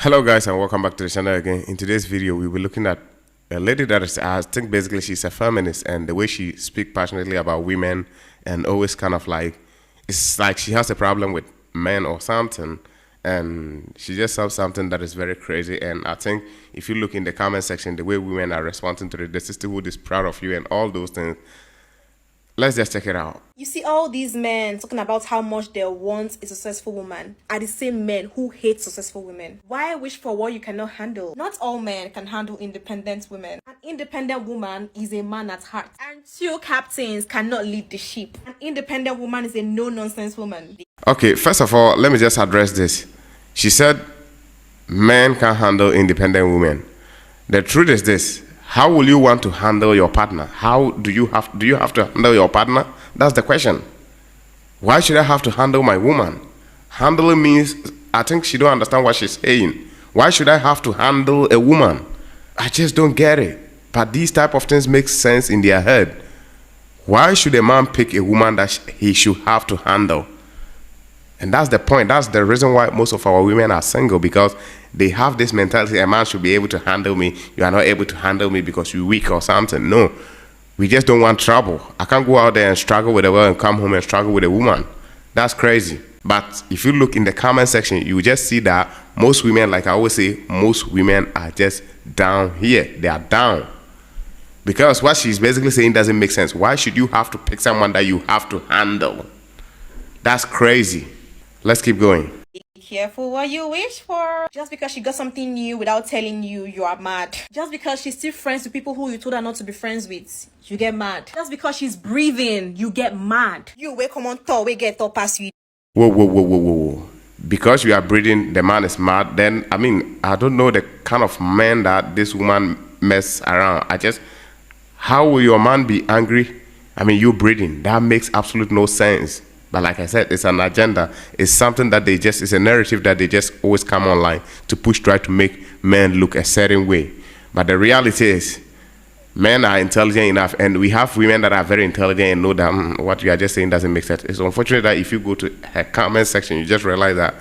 Hello guys, and welcome back to the channel again. In today's video we'll be looking at a lady that is, I think basically she's a feminist, and the way she speaks passionately about women and always kind of like, it's like she has a problem with men or something, and she just says something that is very crazy. And I think if you look in the comment section, the way women are responding to the sisterhood is proud of you and all those things. Let's just check it out. You see all these men talking about how much they want a successful woman are the same men who hate successful women. Why wish for what you cannot handle? Not all men can handle independent women. An independent woman is a man at heart. And two captains cannot lead the ship. An independent woman is a no-nonsense woman. Okay, first of all, let me just address this. She said men can handle independent women. The truth is this. How will you want to handle your partner? How do you have to handle your partner? That's the question. Why should I have to handle my woman? Handling means, I think she don't understand what she's saying. Why should I have to handle a woman? I just don't get it. But these type of things make sense in their head. Why should a man pick a woman that he should have to handle? And that's the point. That's the reason why most of our women are single, because they have this mentality: a man should be able to handle me. You are not able to handle me because you're weak or something. No, we just don't want trouble. I can't go out there and struggle with a girl and come home and struggle with a woman. That's crazy. But if you look in the comment section, you will just see that most women, like I always say, most women are just down here. They are down. Because what she's basically saying doesn't make sense. Why should you have to pick someone that you have to handle? That's crazy. Let's keep going. Be careful what you wish for. Just because she got something new without telling you, you are mad. Just because she's still friends with people who you told her not to be friends with, you get mad. Just because she's breathing, you get mad. You wake come on top, we get top past you. Whoa. Because you are breathing, the man is mad. Then, I don't know the kind of man that this woman mess around. How will your man be angry? You breathing. That makes absolute no sense. But like I said, it's an agenda. It's something that it's a narrative that they just always come online to try to make men look a certain way. But the reality is, men are intelligent enough, and we have women that are very intelligent and know that what you are just saying doesn't make sense. It's unfortunate that if you go to her comment section, you just realize that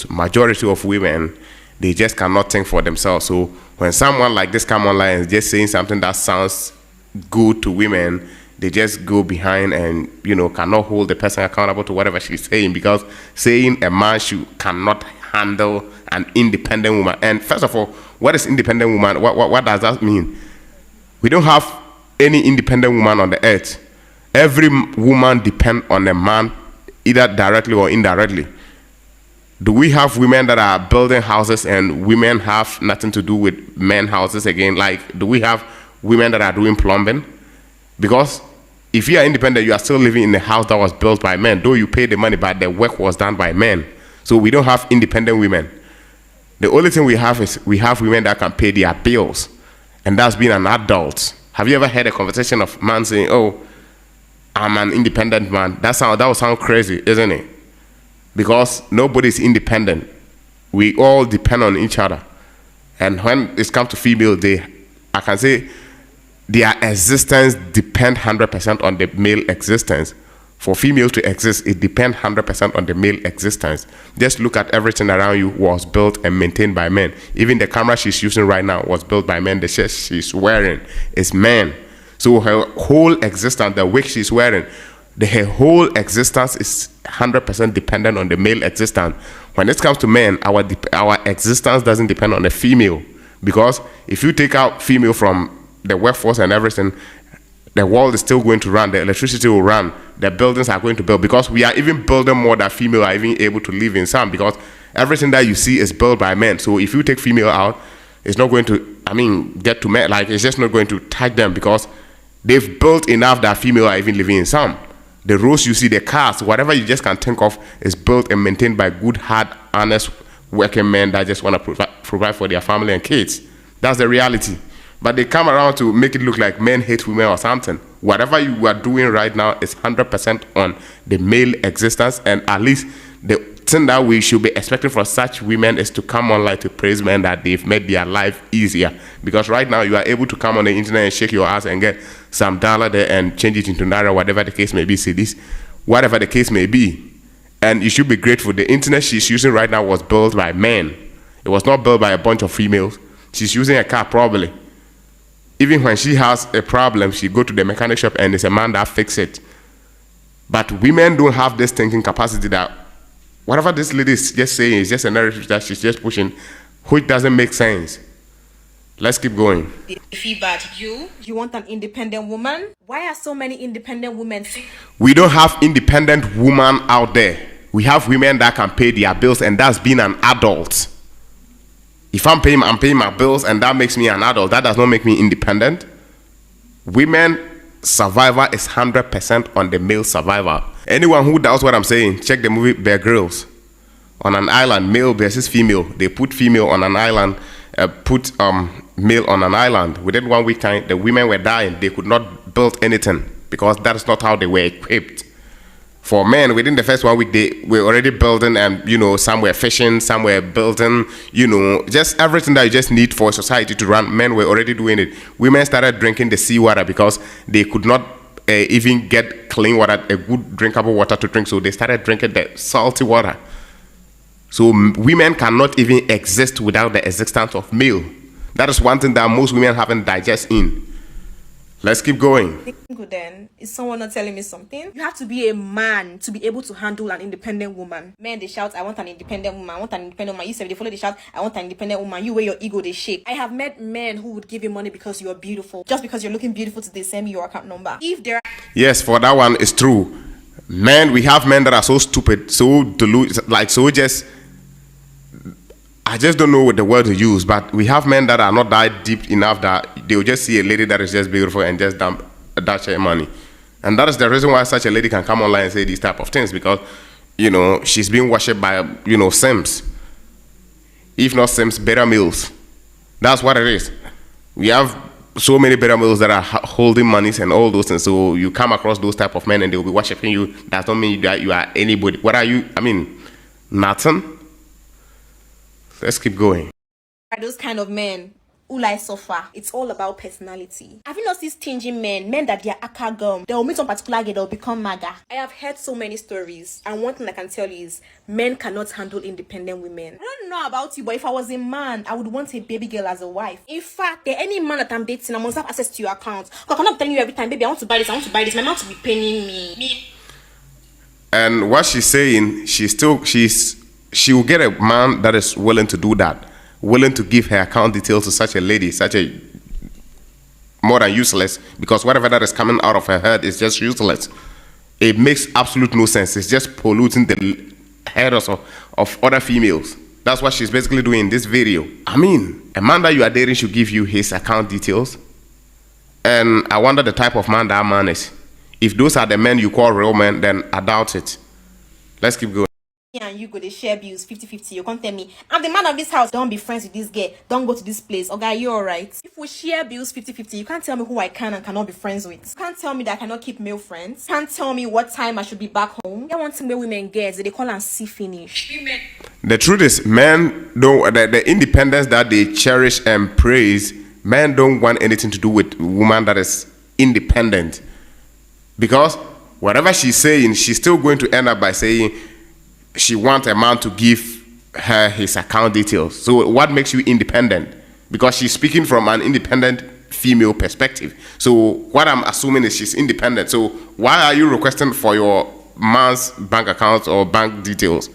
majority of women, they just cannot think for themselves. So when someone like this come online and just saying something that sounds good to women, they just go behind and cannot hold the person accountable to whatever she's saying, because saying a man cannot handle an independent woman. And first of all, what is independent woman? What does that mean? We don't have any independent woman on the earth. Every woman depends on a man, either directly or indirectly. Do we have women that are building houses and women have nothing to do with men houses again? Like, do we have women that are doing plumbing? Because if you are independent, you are still living in a house that was built by men, though you pay the money, but the work was done by men. So we don't have independent women. The only thing we have is we have women that can pay their bills, and that's being an adult. Have you ever heard a conversation of man saying, "Oh, I'm an independent man"? That would sound crazy, isn't it? Because nobody is independent. We all depend on each other. And when it comes to female, I can say their existence depends 100% on the male existence. For female to exist, it depends 100% on the male existence. Just look at everything around you was built and maintained by men. Even the camera she's using right now was built by men. The shirt she's wearing is men. So her whole existence, the wig she's wearing, her whole existence is 100% dependent on the male existence. When it comes to men, our existence doesn't depend on the female. Because if you take out female from the workforce and everything, the world is still going to run, the electricity will run, the buildings are going to build, because we are even building more than female are even able to live in some, because everything that you see is built by men. So if you take female out, it's not going to, get to men, like it's just not going to touch them, because they've built enough that female are even living in some. The roads you see, the cars, whatever you just can think of is built and maintained by good, hard, honest, working men that just want to provide for their family and kids. That's the reality. But they come around to make it look like men hate women or something. Whatever you are doing right now is 100% on the male existence, and at least the thing that we should be expecting from such women is to come online to praise men that they've made their life easier. Because right now you are able to come on the internet and shake your ass and get some dollar there and change it into naira, whatever the case may be, cedis, whatever the case may be. And you should be grateful. The internet she's using right now was built by men. It was not built by a bunch of females. She's using a car probably. Even when she has a problem, she go to the mechanic shop and it's a man that fix it. But women don't have this thinking capacity that whatever this lady is just saying is just a narrative that she's just pushing, which doesn't make sense. Let's keep going. Feedback. You want an independent woman? Why are so many independent women? We don't have independent women out there. We have women that can pay their bills, and that's being an adult. If I'm paying my bills and that makes me an adult, that does not make me independent. Women survivor is 100% on the male survivor. Anyone who doubts what I'm saying, check the movie Bear Grylls. On an island, male versus female. They put female on an island, put male on an island. Within 1 week time, the women were dying. They could not build anything because that is not how they were equipped. For men, within the first 1 week, they were already building, and some were fishing, some were building, just everything that you just need for society to run. Men were already doing it. Women started drinking the seawater because they could not even get clean water, a good drinkable water to drink. So they started drinking the salty water. So women cannot even exist without the existence of male. That is one thing that most women haven't digested in. Let's keep going. Good then. Is someone not telling me something? You have to be a man to be able to handle an independent woman. Men, they shout, I want an independent woman. I want an independent woman. You say they follow, they shout, I want an independent woman. You wear your ego, they shake. I have met men who would give you money because you are beautiful. Just because you're looking beautiful to they send me your account number. If there are... Yes, for that one, it's true. Men, we have men that are so stupid, so deluded, I just don't know what the word to use, but we have men that are not that deep enough that they'll just see a lady that is just beautiful and just dump that share money. And that is the reason why such a lady can come online and say these type of things, because, she's being worshipped by, Sims. If not Sims, beta males. That's what it is. We have so many beta males that are holding monies and all those things. So you come across those type of men and they'll be worshipping you. That don't mean that you are anybody. What are you? Nothing. Let's keep going. Those kind of men who like suffer. It's all about personality. Have you not seen stingy men that they are aka gum? They will meet some particular girl, they'll become maga. I have heard so many stories, and one thing I can tell you is men cannot handle independent women. I don't know about you, but if I was a man, I would want a baby girl as a wife. In fact, any man that I'm dating, I must have access to your account. Because I'm not telling you every time, baby, I want to buy this, my mouth to be paying me. And what she's saying, she will get a man that is willing to do that, willing to give her account details to such a lady, such a more than useless, because whatever that is coming out of her head is just useless. It makes absolute no sense. It's just polluting the head of other females. That's what she's basically doing in this video. A man that you are dating should give you his account details. And I wonder the type of man that man is. If those are the men you call real men, then I doubt it. Let's keep going. And you go to share bills 50-50. You can't tell me I'm the man of this house, don't be friends with this girl, don't go to this place. Okay, you alright? If we share bills 50-50, you can't tell me who I can and cannot be friends with. You can't tell me that I cannot keep male friends. You can't tell me what time I should be back home. You want to make women get they call and see finish. The truth is, men don't, the independence that they cherish and praise, men don't want anything to do with woman that is independent, because whatever she's saying, she's still going to end up by saying she wants a man to give her his account details. So what makes you independent? Because she's speaking from an independent female perspective. So what I'm assuming is she's independent. So why are you requesting for your man's bank account or bank details?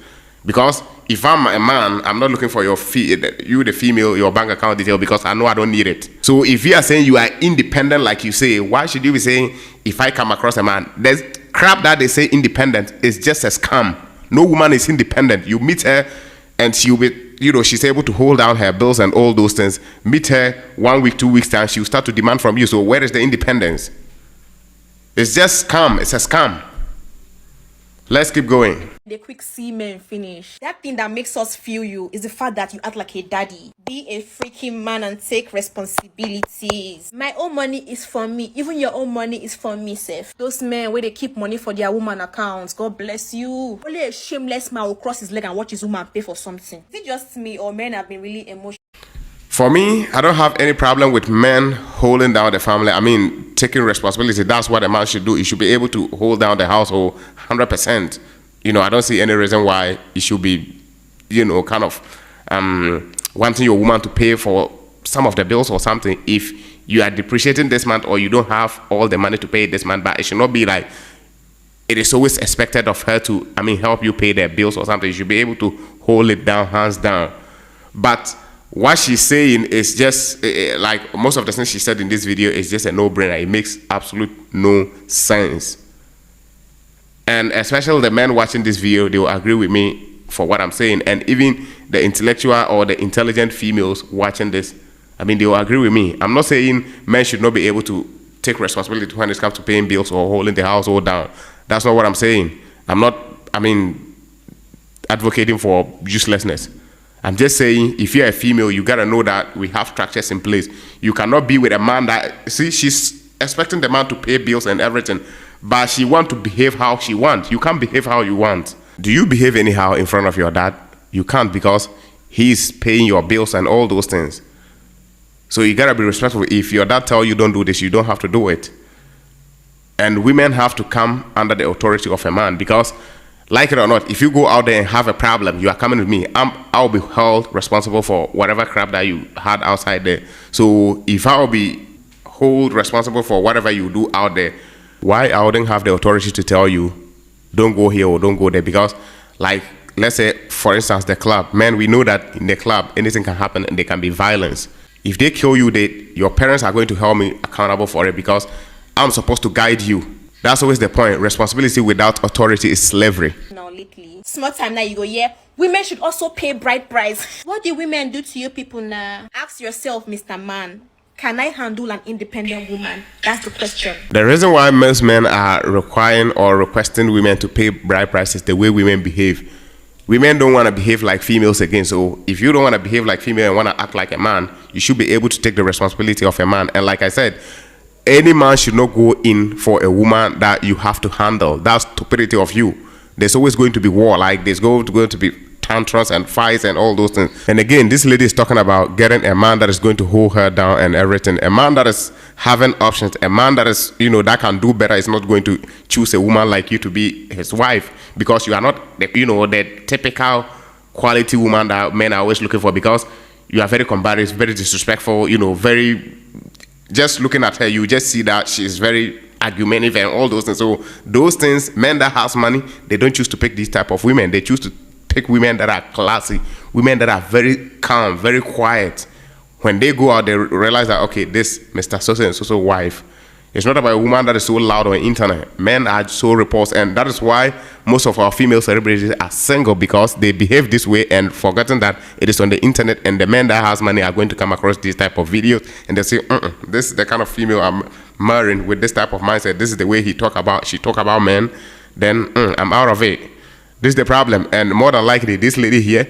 Because if I'm a man, I'm not looking for you the female, your bank account detail, because I know I don't need it. So if you are saying you are independent like you say, why should you be saying if I come across a man? There's crap that they say independent is just a scam. No woman is independent. You meet her and she'll be, she's able to hold down her bills and all those things. Meet her 1 week, 2 weeks time, she'll start to demand from you. So where is the independence? It's just scam. It's a scam. Let's keep going. The quick see men finish. That thing that makes us feel you is the fact that you act like a daddy. Be a freaking man and take responsibilities. My own money is for me. Even your own money is for me, Seth. Those men where they keep money for their woman accounts, God bless you. Only a shameless man will cross his leg and watch his woman pay for something. Is it just me or men have been really emotional? For me, I don't have any problem with men holding down the family. Taking responsibility. That's what a man should do. He should be able to hold down the household 100%. I don't see any reason why he should be, kind of wanting your woman to pay for some of the bills or something, if you are depreciating this month or you don't have all the money to pay this month, but it should not be like it is always expected of her to, help you pay their bills or something. You should be able to hold it down, hands down. But what she's saying is just like most of the things she said in this video is just a no-brainer. It makes absolute no sense. And especially the men watching this video, they will agree with me for what I'm saying. And even the intellectual or the intelligent females watching this, they will agree with me. I'm not saying men should not be able to take responsibility when it comes to paying bills or holding the household down. That's not what I'm saying. I'm not, advocating for uselessness. I'm just saying, if you're a female, you gotta know that we have structures in place. You cannot be with a man that, she's expecting the man to pay bills and everything, but she want to behave how she wants. You can't behave how you want. Do you behave anyhow in front of your dad? You can't, because he's paying your bills and all those things. So you gotta be respectful. If your dad tell you don't do this, you don't have to do it. And women have to come under the authority of a man, because like it or not, if you go out there and have a problem, you are coming with me. I'll be held responsible for whatever crap that you had outside there. So if I'll be held responsible for whatever you do out there, why I wouldn't have the authority to tell you, don't go here or don't go there? Because, like, let's say, for instance, the club. Man, we know that in the club, anything can happen and there can be violence. If they kill you, your parents are going to hold me accountable for it, because I'm supposed to guide you. That's always the point. Responsibility without authority is slavery. Now lately, small time now you go, yeah, women should also pay bride price. What do women do to you people now? Ask yourself, Mr. Man, can I handle an independent woman? That's the question. The reason why most men are requiring or requesting women to pay bride price is the way women behave. Women don't want to behave like females again. So if you don't want to behave like female and want to act like a man, you should be able to take the responsibility of a man. And like I said, any man should not go in for a woman that you have to handle. That's stupidity of you. There's always going to be war. Like, there's going to be tantrums and fights and all those things. And again, this lady is talking about getting a man that is going to hold her down and everything. A man that is having options. A man that is, that can do better is not going to choose a woman like you to be his wife, because you are not, the typical quality woman that men are always looking for, because you are very combative, very disrespectful, very... Just looking at her, you just see that she's very argumentative and all those things. So those things, men that has money, they don't choose to pick these type of women. They choose to pick women that are classy, women that are very calm, very quiet. When they go out, they realize that, okay, this Mr. So and so wife. It's not about a woman that is so loud on the internet. Men are so repulsed, and that is why most of our female celebrities are single, because they behave this way and forgotten that it is on the internet, and the men that has money are going to come across these type of videos and they say, this is the kind of female I'm marrying with this type of mindset. This is the way she talk about men. Then I'm out of it. This is the problem. And more than likely, this lady here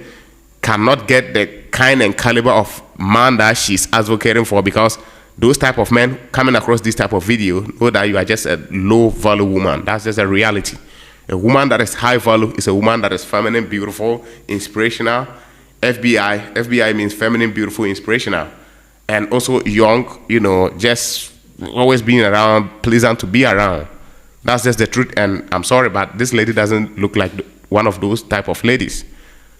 cannot get the kind and caliber of man that she's advocating for, because those type of men coming across this type of video know that you are just a low value woman. That's just a reality. A woman that is high value is a woman that is feminine, beautiful, inspirational. FBI means feminine, beautiful, inspirational, and also young, just always being around, pleasant to be around. That's just the truth. And I'm sorry, but this lady doesn't look like one of those type of ladies.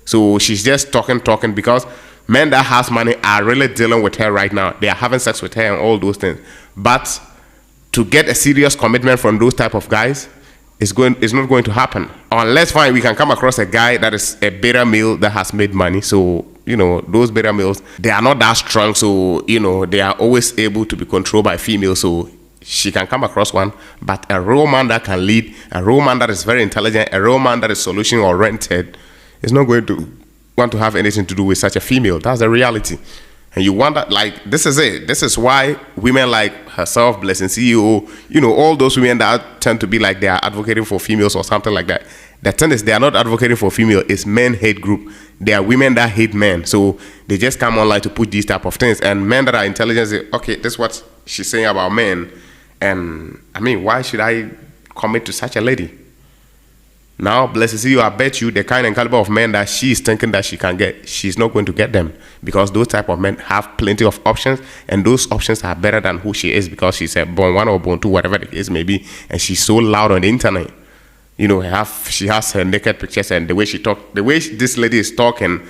So she's just talking, because men that has money are really dealing with her right now. They are having sex with her and all those things. But to get a serious commitment from those type of guys is not going to happen. Unless, fine, we can come across a guy that is a beta male that has made money. So, those beta males, they are not that strong. So, they are always able to be controlled by females. So she can come across one. But a real man that can lead, a real man that is very intelligent, a real man that is solution oriented, is not going to want to have anything to do with such a female. That's the reality. And you wonder, like, this is it. This is why women like herself, Blessing CEO, all those women that tend to be like they are advocating for females or something like that. The thing is, they are not advocating for female. It's men hate group. They are women that hate men. So they just come online to put these type of things. And men that are intelligent say, okay, this is what she's saying about men. And why should I commit to such a lady? Now, blessed you, I bet you the kind and caliber of men that she is thinking that she can get, she's not going to get them, because those type of men have plenty of options, and those options are better than who she is, because she's a born one or born two, whatever the case may be, and she's so loud on the internet. She has her naked pictures, and the way she talk, the way this lady is talking,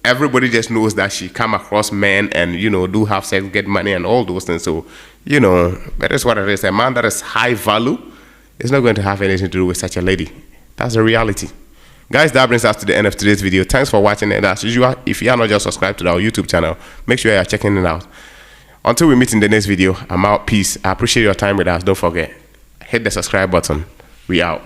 everybody just knows that she come across men and, you know, do have sex, get money and all those things. So, you know, that is what it is. A man that is high value is not going to have anything to do with such a lady. That's the reality. Guys, that brings us to the end of today's video. Thanks for watching, and as usual, if you are not just subscribed to our YouTube channel, make sure you are checking it out. Until we meet in the next video, I'm out. Peace. I appreciate your time with us. Don't forget, hit the subscribe button. We out.